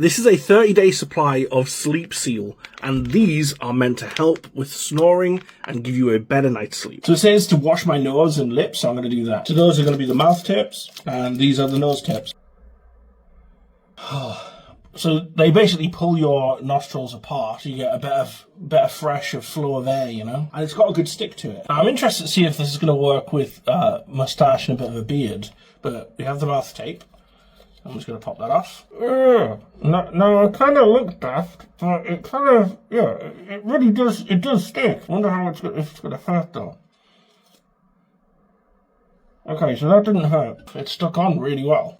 This is a 30-day supply of Sleep Seal, and these are meant to help with snoring and give you a better night's sleep. So it says to wash my nose and lips, so I'm going to do that. So those are going to be the mouth tips, and these are the nose tips. So they basically pull your nostrils apart. You get a better fresh flow of air, you know? And it's got a good stick to it. Now, I'm interested to see if this is going to work with moustache and a bit of a beard, but we have the mouth tape. I'm just going to pop that off. No, it kind of looks daft, but it kind of, yeah, it really does, it does stick. I wonder how it's going to hurt though. Okay, so that didn't hurt. It stuck on really well.